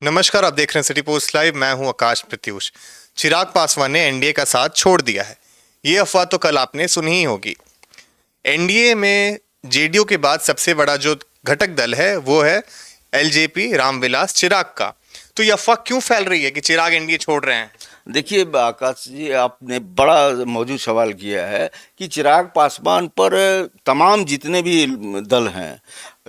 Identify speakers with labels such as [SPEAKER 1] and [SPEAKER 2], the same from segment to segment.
[SPEAKER 1] नमस्कार, आप देख रहे हैं सिटी पोस्ट लाइव। मैं हूं आकाश प्रत्युष। चिराग पासवान ने एनडीए का साथ छोड़ दिया है। ये अफवाह तो कल आपने सुनी ही होगी। एनडीए में जेडीयू के बाद सबसे बड़ा जो घटक दल है वो है एलजेपी रामविलास चिराग का। तो ये अफवाह क्यों फैल रही है कि चिराग एनडीए छोड़ रहे हैं?
[SPEAKER 2] देखिए आकाश जी, आपने बड़ा मौजूद सवाल किया है कि चिराग पासवान पर तमाम जितने भी दल हैं,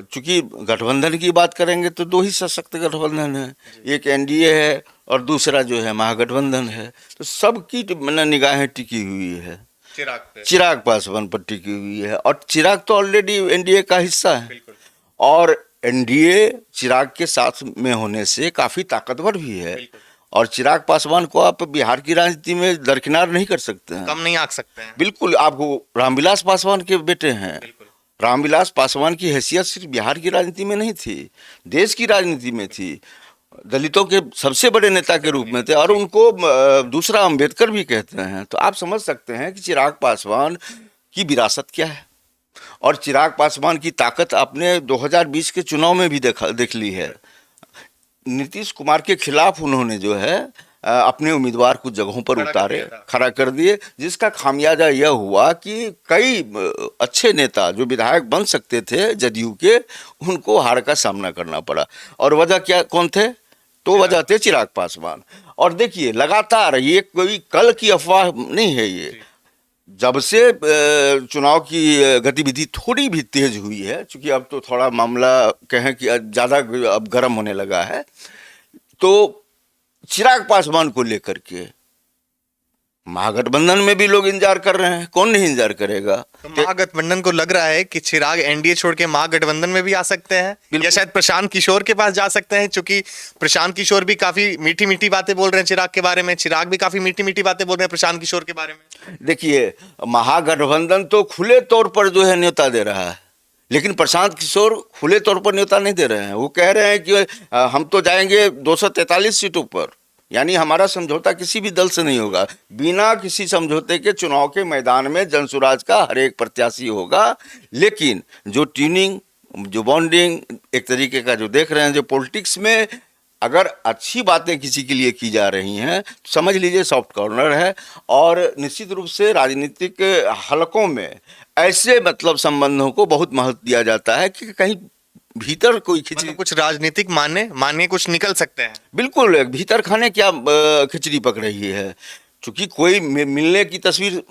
[SPEAKER 2] चूंकि गठबंधन की बात करेंगे तो दो ही सशक्त गठबंधन है, एक एनडीए है और दूसरा जो है महागठबंधन है। तो सबकी निगाहें टिकी हुई है
[SPEAKER 1] चिराग पे।
[SPEAKER 2] चिराग पासवान पर टिकी हुई है, और चिराग तो ऑलरेडी एनडीए का हिस्सा है।
[SPEAKER 1] बिल्कुल।
[SPEAKER 2] और एनडीए चिराग के साथ में होने से काफ़ी ताकतवर भी है।
[SPEAKER 1] बिल्कुल।
[SPEAKER 2] और चिराग पासवान को आप बिहार की राजनीति में दरकिनार नहीं कर सकते हैं।
[SPEAKER 1] कम नहीं आंक सकते हैं।
[SPEAKER 2] बिल्कुल, आप वो रामविलास पासवान के बेटे हैं।
[SPEAKER 1] बिल्कुल।
[SPEAKER 2] रामविलास पासवान की हैसियत सिर्फ बिहार की राजनीति में नहीं थी, देश की राजनीति में थी। दलितों के सबसे बड़े नेता के रूप में थे, और उनको दूसरा अम्बेडकर भी कहते हैं। तो आप समझ सकते हैं कि चिराग पासवान की विरासत क्या है। और चिराग पासवान की ताकत आपने 2020 के चुनाव में भी देख ली है। नीतीश कुमार के खिलाफ उन्होंने जो है अपने उम्मीदवार कुछ जगहों पर उतारे, खड़ा कर दिए, जिसका खामियाजा यह हुआ कि कई अच्छे नेता जो विधायक बन सकते थे जदयू के, उनको हार का सामना करना पड़ा। और वजह क्या, कौन थे? तो वजह थे चिराग पासवान। और देखिए, लगातार ये कोई कल की अफवाह नहीं है। ये जब से चुनाव की गतिविधि थोड़ी भी तेज हुई है, क्योंकि अब तो थोड़ा मामला कहें कि ज़्यादा अब गर्म होने लगा है, तो चिराग पासवान को लेकर के महागठबंधन में भी लोग इंतजार कर रहे हैं। कौन नहीं इंतजार करेगा?
[SPEAKER 1] तो महागठबंधन को लग रहा है कि चिराग एनडीए छोड़ के महागठबंधन में भी आ सकते हैं, या शायद प्रशांत किशोर के पास जा सकते हैं, क्योंकि प्रशांत किशोर भी काफी मीठी मीठी बातें बोल रहे हैं चिराग के बारे में, चिराग भी काफी मीठी मीठी बातें बोल रहे हैं प्रशांत किशोर के बारे में।
[SPEAKER 2] देखिए, महागठबंधन तो खुले तौर पर जो है न्योता दे रहा है, लेकिन प्रशांत किशोर खुले तौर पर न्योता नहीं दे रहे हैं। वो कह रहे हैं कि हम तो जाएंगे 243 सीटों पर, यानी हमारा समझौता किसी भी दल से नहीं होगा। बिना किसी समझौते के चुनाव के मैदान में जनसुराज का हर एक प्रत्याशी होगा। लेकिन जो ट्यूनिंग, जो बॉन्डिंग एक तरीके का जो देख रहे हैं, जो पॉलिटिक्स में अगर अच्छी बातें किसी के लिए की जा रही हैं तो समझ लीजिए सॉफ्ट कॉर्नर है। और निश्चित रूप से राजनीतिक हलकों में ऐसे संबंधों को बहुत महत्व दिया जाता है कि कहीं भीतर कोई खिचड़ी,
[SPEAKER 1] कुछ राजनीतिक माने कुछ निकल सकते हैं।
[SPEAKER 2] बिल्कुल, भीतर खाने क्या खिचड़ी पक रही है। चूंकि कोई मिलने की तस्वीर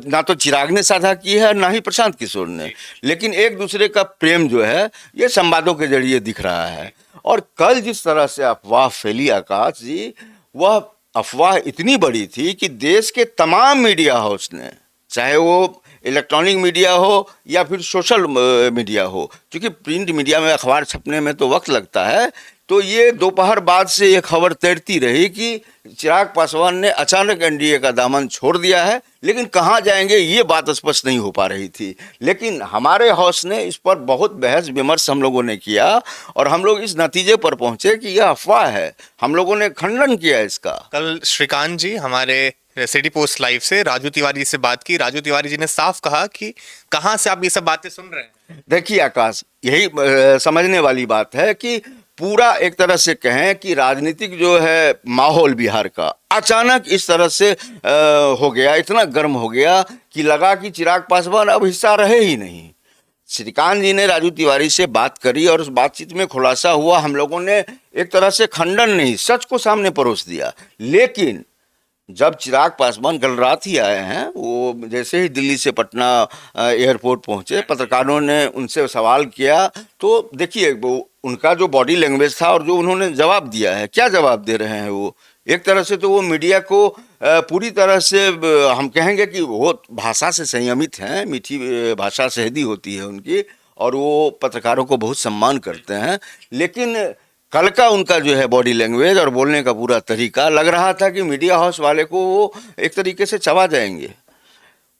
[SPEAKER 2] ना तो चिराग ने साझा की है, ना ही प्रशांत किशोर ने, लेकिन एक दूसरे का प्रेम जो है ये संवादों के जरिए दिख रहा है। और कल जिस तरह से अफवाह फैली आकाश जी, वह अफवाह इतनी बड़ी थी कि देश के तमाम मीडिया हाउस ने, चाहे वो इलेक्ट्रॉनिक मीडिया हो या फिर सोशल मीडिया हो, क्योंकि प्रिंट मीडिया में अखबार छपने में तो वक्त लगता है, तो ये दोपहर बाद से ये खबर तैरती रही कि चिराग पासवान ने अचानक एनडीए का दामन छोड़ दिया है। लेकिन कहाँ जाएंगे ये बात स्पष्ट नहीं हो पा रही थी। लेकिन हमारे हाउस ने इस पर बहुत बहस विमर्श हम लोगों ने किया, और हम लोग इस नतीजे पर पहुंचे कि यह अफवाह है। हम लोगों ने खंडन किया इसका।
[SPEAKER 1] कल श्रीकांत जी हमारे सिटी पोस्ट लाइव से राजू तिवारी से बात की। राजू तिवारी जी ने साफ कहा कि कहां से आप ये सब बातें सुन रहे हैं।
[SPEAKER 2] देखिए आकाश, यही समझने वाली बात है कि पूरा एक तरह से कहें कि राजनीतिक जो है माहौल बिहार का अचानक इस तरह से हो गया, इतना गर्म हो गया कि लगा कि चिराग पासवान अब हिस्सा रहे ही नहीं। श्रीकांत जी ने राजू तिवारी से बात करी, और उस बातचीत में खुलासा हुआ। हम लोगों ने एक तरह से खंडन नहीं, सच को सामने परोस दिया। लेकिन जब चिराग पासवान कल रात ही आए हैं, वो जैसे ही दिल्ली से पटना एयरपोर्ट पहुंचे, पत्रकारों ने उनसे सवाल किया, तो देखिए वो उनका जो बॉडी लैंग्वेज था और जो उन्होंने जवाब दिया है, क्या जवाब दे रहे हैं वो। एक तरह से तो वो मीडिया को पूरी तरह से हम कहेंगे कि वो भाषा से संयमित हैं, मीठी भाषा शहदी होती है उनकी, और वो पत्रकारों को बहुत सम्मान करते हैं। लेकिन कल का उनका जो है बॉडी लैंग्वेज और बोलने का पूरा तरीका, लग रहा था कि मीडिया हाउस वाले को वो एक तरीके से चबा जाएंगे।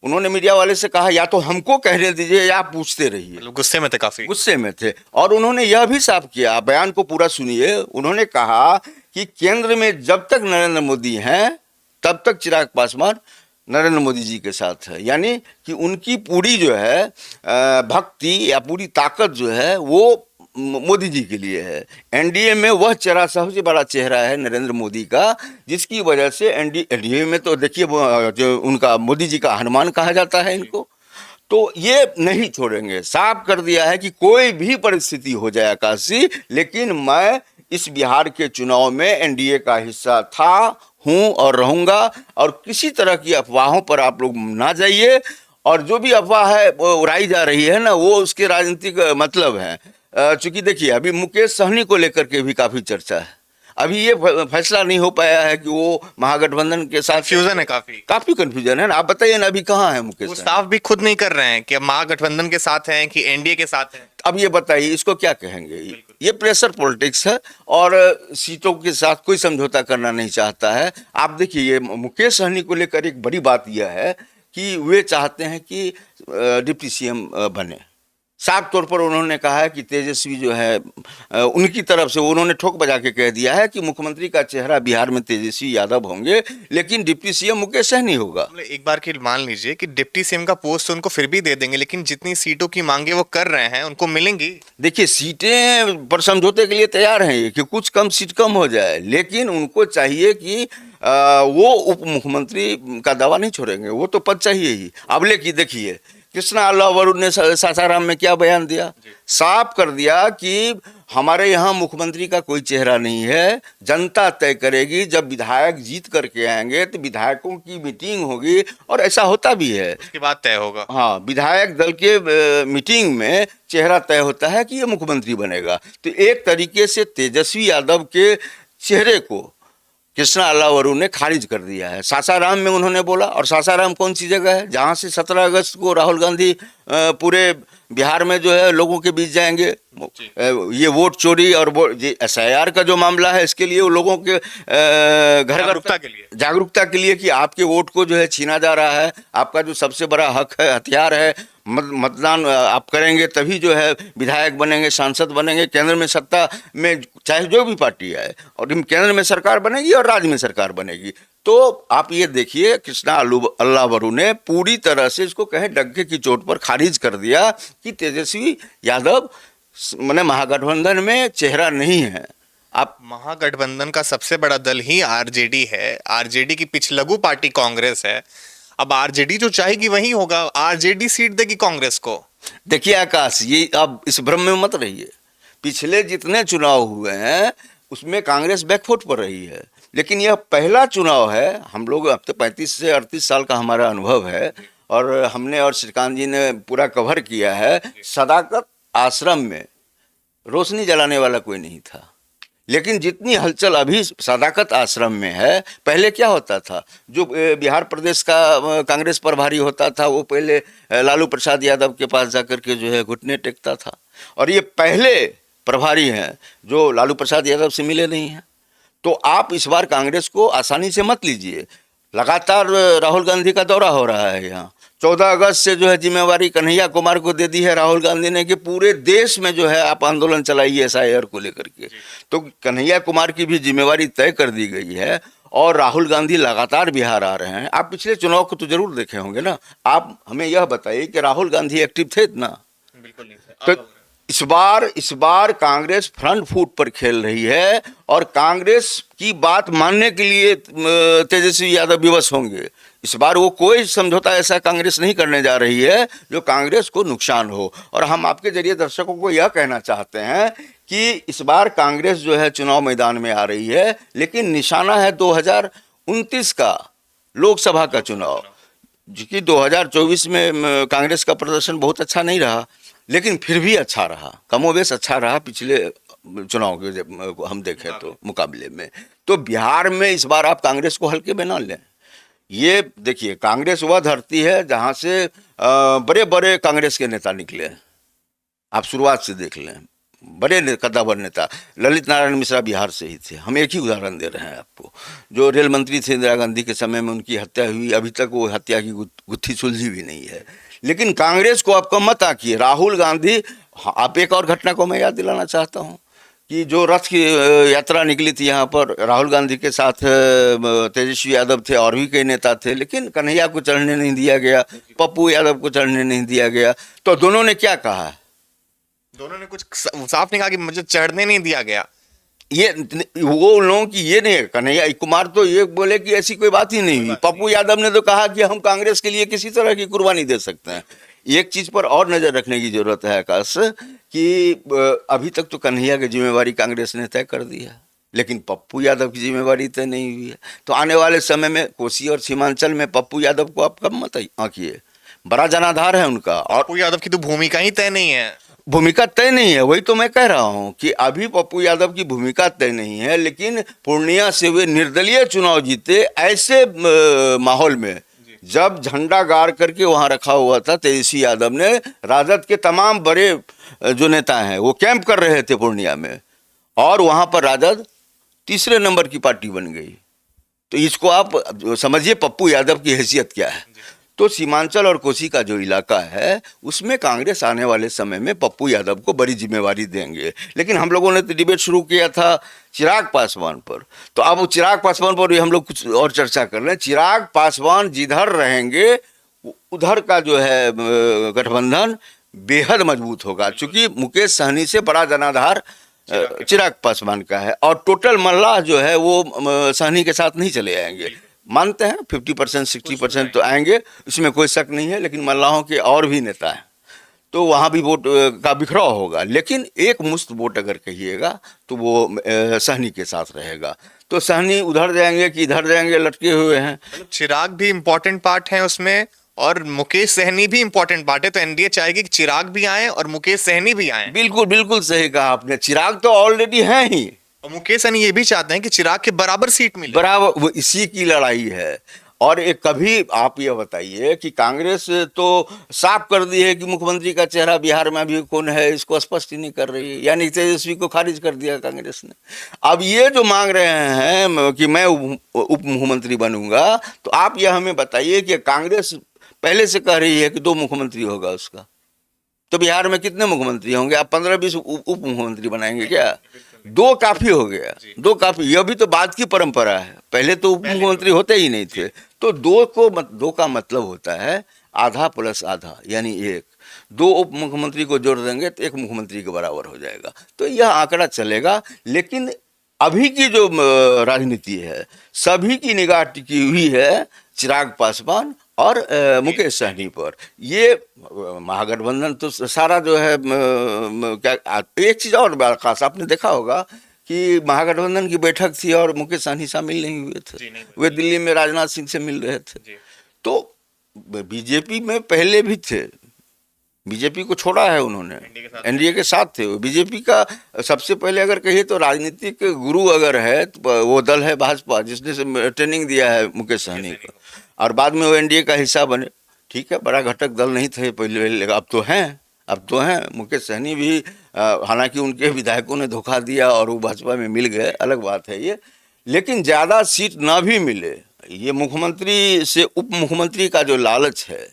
[SPEAKER 2] उन्होंने मीडिया वाले से कहा, या तो हमको कहने दीजिए या आप पूछते रहिए।
[SPEAKER 1] मतलब गुस्से में थे, काफी
[SPEAKER 2] गुस्से में थे। और उन्होंने यह भी साफ किया, बयान को पूरा सुनिए। उन्होंने कहा कि केंद्र में जब तक नरेंद्र मोदी हैं तब तक चिराग पासवान नरेंद्र मोदी जी के साथ है। यानी कि उनकी पूरी जो है भक्ति या पूरी ताकत जो है वो मोदी जी के लिए है। एनडीए में वह चेहरा सबसे बड़ा चेहरा है नरेंद्र मोदी का, जिसकी वजह से एनडीए में तो देखिए जो उनका मोदी जी का हनुमान कहा जाता है इनको, तो ये नहीं छोड़ेंगे। साफ कर दिया है कि कोई भी परिस्थिति हो जाए आकाशी, लेकिन मैं इस बिहार के चुनाव में एनडीए का हिस्सा था, हूं और रहूंगा, और किसी तरह की अफवाहों पर आप लोग ना जाइए। और जो भी अफवाह है वो उड़ाई जा रही है ना, वो उसके राजनीतिक मतलब है। चूंकि देखिए अभी मुकेश सहनी को लेकर के भी काफी चर्चा है, अभी ये फैसला नहीं हो पाया है कि वो महागठबंधन के साथ,
[SPEAKER 1] कंफ्यूजन है काफी।
[SPEAKER 2] काफी कंफ्यूजन है ना। आप बताइए ना अभी कहाँ है मुकेश
[SPEAKER 1] वो
[SPEAKER 2] सहनी?
[SPEAKER 1] साफ भी खुद नहीं कर रहे हैं कि अब महागठबंधन के साथ हैं कि एनडीए के साथ हैं।
[SPEAKER 2] अब ये बताइए इसको क्या कहेंगे? ये प्रेशर पॉलिटिक्स है, और सीटों के साथ कोई समझौता करना नहीं चाहता है। आप देखिए ये मुकेश सहनी को लेकर एक बड़ी बात यह है कि वे चाहते हैं कि डिप्टी सीएम बने। साफ तौर पर उन्होंने कहा है कि तेजस्वी जो है, उनकी तरफ से उन्होंने ठोक बजा के कह दिया है कि मुख्यमंत्री का चेहरा बिहार में तेजस्वी यादव होंगे, लेकिन डिप्टी सीएम मुकेश सहनी होगा।
[SPEAKER 1] मतलब एक बार की मान लीजिए कि डिप्टी सीएम का पोस्ट उनको फिर भी दे देंगे, लेकिन जितनी सीटों की मांगे वो कर रहे हैं उनको मिलेंगी।
[SPEAKER 2] देखिए सीटें पर समझौते के लिए तैयार हैं ये, कि कुछ कम सीट कम हो जाए, लेकिन उनको चाहिए कि वो उप मुख्यमंत्री का दावा नहीं छोड़ेंगे, वो तो पद चाहिए ही। अब लेकिन देखिए कृष्णा अल्लाह वरुण ने सासाराम में क्या बयान दिया, साफ कर दिया कि हमारे यहाँ मुख्यमंत्री का कोई चेहरा नहीं है, जनता तय करेगी। जब विधायक जीत करके आएंगे तो विधायकों की मीटिंग होगी, और ऐसा होता भी है,
[SPEAKER 1] उसके बाद तय होगा।
[SPEAKER 2] हाँ, विधायक दल के मीटिंग में चेहरा तय होता है कि ये मुख्यमंत्री बनेगा। तो एक तरीके से तेजस्वी यादव के चेहरे को कृष्णा अल्लाह वरुण ने खारिज कर दिया है। सासाराम में उन्होंने बोला, और सासाराम कौन सी जगह है जहाँ से 17 अगस्त को राहुल गांधी पूरे बिहार में जो है लोगों के बीच जाएंगे। ये वोट चोरी और SIR का जो मामला है, इसके लिए वो लोगों के घर जागरूकता के लिए कि आपके वोट को जो है छीना जा रहा है, आपका जो सबसे बड़ा हक है, हथियार है, मतदान आप करेंगे तभी जो है विधायक बनेंगे, सांसद बनेंगे, केंद्र में सत्ता में चाहे जो भी पार्टी आए, और केंद्र में सरकार बनेगी और राज्य में सरकार बनेगी। तो आप ये देखिए कृष्णा अल्लाह वरुण ने पूरी तरह से इसको कहे डग्गे की चोट पर खारिज कर दिया कि तेजस्वी यादव माने महागठबंधन में चेहरा नहीं है। आप
[SPEAKER 1] महागठबंधन का सबसे बड़ा दल ही आरजेडी है, आरजेडी की पिछलगू पार्टी कांग्रेस है। अब आरजेडी जो चाहेगी वही होगा, आरजेडी सीट देगी कांग्रेस को।
[SPEAKER 2] देखिए आकाश, ये आप इस भ्रम में मत रहिए। पिछले जितने चुनाव हुए हैं उसमें कांग्रेस बैकफुट पर रही है, लेकिन यह पहला चुनाव है। हम लोग अब तो 35 से 38 साल का हमारा अनुभव है, और हमने और श्रीकांत जी ने पूरा कवर किया है। सदाकत आश्रम में रोशनी जलाने वाला कोई नहीं था, लेकिन जितनी हलचल अभी सदाकत आश्रम में है, पहले क्या होता था, जो बिहार प्रदेश का कांग्रेस प्रभारी होता था वो पहले लालू प्रसाद यादव के पास जाकर के जो है घुटने टेकता था, और ये पहले प्रभारी हैं जो लालू प्रसाद यादव से मिले नहीं हैं। तो आप इस बार कांग्रेस को आसानी से मत लीजिए। लगातार राहुल गांधी का दौरा हो रहा है यहाँ। 14 अगस्त से जो है जिम्मेवारी कन्हैया कुमार को दे दी है राहुल गांधी ने कि पूरे देश में जो है आप आंदोलन चलाइए SIR को लेकर के। तो कन्हैया कुमार की भी जिम्मेवारी तय कर दी गई है, और राहुल गांधी लगातार बिहार आ रहे हैं। आप पिछले चुनाव को तो जरूर देखे होंगे ना। आप हमें यह बताइए कि राहुल गांधी एक्टिव थे ना?
[SPEAKER 1] बिल्कुल नहीं
[SPEAKER 2] तो इस बार कांग्रेस फ्रंट फुट पर खेल रही है, और कांग्रेस की बात मानने के लिए तेजस्वी यादव विवश होंगे। इस बार वो कोई समझौता ऐसा कांग्रेस नहीं करने जा रही है जो कांग्रेस को नुकसान हो। और हम आपके जरिए दर्शकों को यह कहना चाहते हैं कि इस बार कांग्रेस जो है चुनाव मैदान में आ रही है, लेकिन निशाना है 2029 का लोकसभा का चुनाव। कि 2024 में कांग्रेस का प्रदर्शन बहुत अच्छा नहीं रहा, लेकिन फिर भी अच्छा रहा, कमोबेश अच्छा रहा पिछले चुनाव के हम देखें तो मुकाबले में। तो बिहार में इस बार आप कांग्रेस को हल्के में ना लें। ये देखिए कांग्रेस वह धरती है जहां से बड़े बड़े कांग्रेस के नेता निकले। आप शुरुआत से देख लें, बड़े कद्दावर नेता ललित नारायण मिश्रा बिहार से ही थे। हम एक ही उदाहरण दे रहे हैं आपको। जो रेल मंत्री थे इंदिरा गांधी के समय में उनकी हत्या हुई, अभी तक वो हत्या की गुत्थी सुलझी भी नहीं है। लेकिन कांग्रेस को आपको मत आकिए। राहुल गांधी, आप एक और घटना को मैं याद दिलाना चाहता हूँ कि जो रथ की यात्रा निकली थी यहाँ पर, राहुल गांधी के साथ तेजस्वी यादव थे और भी कई नेता थे, लेकिन कन्हैया को चढ़ने नहीं दिया गया, पप्पू यादव को चढ़ने नहीं दिया गया। तो दोनों ने क्या कहा?
[SPEAKER 1] दोनों ने कुछ साफ नहीं कहा कि मुझे चढ़ने नहीं दिया गया।
[SPEAKER 2] ये वो उन लोगों की ये नहीं है। कन्हैया कुमार तो ये बोले कि ऐसी कोई बात ही नहीं हुई। पप्पू यादव ने तो कहा कि हम कांग्रेस के लिए किसी तरह की कुर्बानी दे सकते हैं। एक चीज पर और नजर रखने की जरूरत है आकाश, कि अभी तक तो कन्हैया की जिम्मेवारी कांग्रेस ने तय कर दी है, लेकिन पप्पू यादव की जिम्मेवारी तय नहीं हुई है। तो आने वाले समय में कोसी और सीमांचल में पप्पू यादव को आप कब मत आंकिए, बड़ा जनाधार है उनका। और
[SPEAKER 1] पप्पू यादव की तो भूमिका ही तय नहीं है।
[SPEAKER 2] भूमिका तय नहीं है, वही तो मैं कह रहा हूं कि अभी पप्पू यादव की भूमिका तय नहीं है, लेकिन पूर्णिया से वे निर्दलीय चुनाव जीते। ऐसे माहौल में जब झंडा गाड़ करके वहां रखा हुआ था, तेजस्वी यादव ने, राजद के तमाम बड़े जो नेता हैं वो कैंप कर रहे थे पूर्णिया में, और वहां पर राजद तीसरे नंबर की पार्टी बन गई। तो इसको आप समझिए पप्पू यादव की हैसियत क्या है। तो सीमांचल और कोसी का जो इलाका है उसमें कांग्रेस आने वाले समय में पप्पू यादव को बड़ी जिम्मेवारी देंगे। लेकिन हम लोगों ने तो डिबेट शुरू किया था चिराग पासवान पर, तो अब चिराग पासवान पर भी हम लोग कुछ और चर्चा कर रहे हैं। चिराग पासवान जिधर रहेंगे उधर का जो है गठबंधन बेहद मजबूत होगा, क्योंकि मुकेश सहनी से बड़ा जनाधार चिराग पासवान का है, और टोटल मल्लाह जो है वो सहनी के साथ नहीं चले आएंगे। मानते हैं 50% 60% तो आएंगे, इसमें कोई शक नहीं है, लेकिन मल्लाहों के और भी नेता हैं, तो वहाँ भी वोट का बिखराव होगा। लेकिन एक मुश्त वोट अगर कहिएगा तो वो सहनी के साथ रहेगा। तो सहनी उधर जाएंगे कि इधर जाएंगे, लटके हुए हैं।
[SPEAKER 1] चिराग भी इम्पोर्टेंट पार्ट है उसमें, और मुकेश सहनी भी इम्पोर्टेंट पार्ट है। तो एनडीए चाहेगी कि चिराग भी आए और मुकेश सहनी भी आए।
[SPEAKER 2] बिल्कुल बिल्कुल सही कहा आपने। चिराग तो ऑलरेडी हैं ही,
[SPEAKER 1] और मुकेश सहनी ये भी चाहते हैं कि चिराग के बराबर सीट मिले।
[SPEAKER 2] बराबर, वो इसी की लड़ाई है। और एक कभी आप ये बताइए कि कांग्रेस तो साफ कर दी है कि मुख्यमंत्री का चेहरा बिहार में अभी कौन है, इसको स्पष्ट ही नहीं कर रही है, यानी तेजस्वी को खारिज कर दिया कांग्रेस ने। अब ये जो मांग रहे हैं कि मैं उप मुख्यमंत्री बनूंगा, तो आप यह हमें बताइए कि कांग्रेस पहले से कह रही है कि 2 मुख्यमंत्री होगा उसका, तो बिहार में कितने मुख्यमंत्री होंगे? आप 15-20 उप मुख्यमंत्री बनाएंगे क्या? 2 काफी हो गया, 2 काफी। यह भी तो बाद की परंपरा है, पहले तो उप मुख्यमंत्री होते ही नहीं थे। तो 2 का मतलब होता है आधा प्लस आधा, यानी 1। 2 उप मुख्यमंत्री को जोड़ देंगे तो 1 मुख्यमंत्री के बराबर हो जाएगा। तो यह आंकड़ा चलेगा। लेकिन अभी की जो राजनीति है, सभी की निगाह टिकी हुई है चिराग पासवान और मुकेश सहनी पर। ये महागठबंधन तो सारा जो है क्या, एक चीज़ और खास आपने देखा होगा कि महागठबंधन की बैठक थी और मुकेश सहनी शामिल नहीं हुए थे। वे दिल्ली में राजनाथ सिंह से मिल रहे थे। तो बीजेपी में पहले भी थे, बीजेपी को छोड़ा है उन्होंने, एनडीए के साथ थे। बीजेपी का सबसे पहले अगर कहिए तो राजनीतिक गुरु अगर है तो वो दल है भाजपा, जिसने ट्रेनिंग दिया है मुकेश सहनी को, और बाद में वो एनडीए का हिस्सा बने। ठीक है, बड़ा घटक दल नहीं थे पहले, अब तो हैं, अब तो हैं। मुकेश सहनी भी हालांकि उनके विधायकों ने धोखा दिया और वो भाजपा में मिल गए, अलग बात है ये। लेकिन ज़्यादा सीट ना भी मिले, ये मुख्यमंत्री से उप मुख्यमंत्री का जो लालच है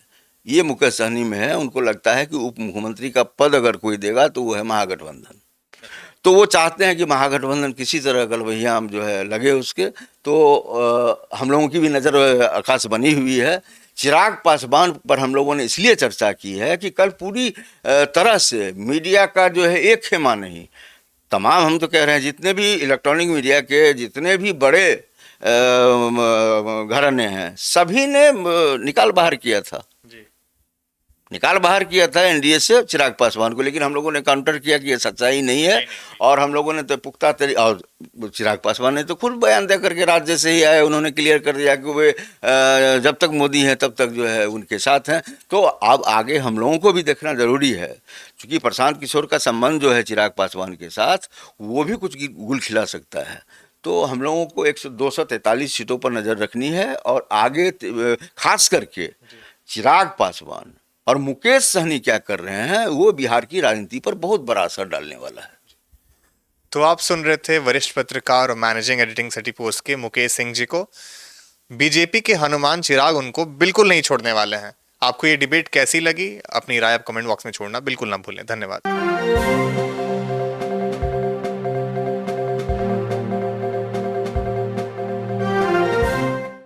[SPEAKER 2] ये मुकेश सहनी में है। उनको लगता है कि उप मुख्यमंत्री का पद अगर कोई देगा तो वो है महागठबंधन। तो वो चाहते हैं कि महागठबंधन किसी तरह गलबहिया जो है लगे उसके। तो हम लोगों की भी नज़र आकाश बनी हुई है। चिराग पासवान पर हम लोगों ने इसलिए चर्चा की है कि कल पूरी तरह से मीडिया का जो है एक खेमा नहीं, तमाम हम तो कह रहे हैं जितने भी इलेक्ट्रॉनिक मीडिया के जितने भी बड़े घराने हैं, सभी ने निकाल बाहर किया था, निकाल बाहर किया था एनडीए से चिराग पासवान को। लेकिन हम लोगों ने काउंटर किया कि ये सच्चाई नहीं है, और हम लोगों ने तो पुख्ता और चिराग पासवान ने तो खुद बयान दे करके राज्य से ही आए, उन्होंने क्लियर कर दिया कि वे जब तक मोदी हैं तब तक जो है उनके साथ हैं। तो अब आगे हम लोगों को भी देखना जरूरी है, क्योंकि प्रशांत किशोर का संबंध जो है चिराग पासवान के साथ वो भी कुछ गुल खिला सकता है। तो हम लोगों को 243 सीटों पर नज़र रखनी है, और आगे खास करके चिराग पासवान और मुकेश सहनी क्या कर रहे हैं वो बिहार की राजनीति पर बहुत बड़ा असर डालने वाला है।
[SPEAKER 1] तो आप सुन रहे थे वरिष्ठ पत्रकार और मैनेजिंग एडिटिंग सिटी पोस्ट के मुकेश सिंह जी को। बीजेपी के हनुमान चिराग उनको बिल्कुल नहीं छोड़ने वाले हैं। आपको ये डिबेट कैसी लगी? अपनी राय आप कमेंट बॉक्स में छोड़ना बिल्कुल ना भूलें। धन्यवाद।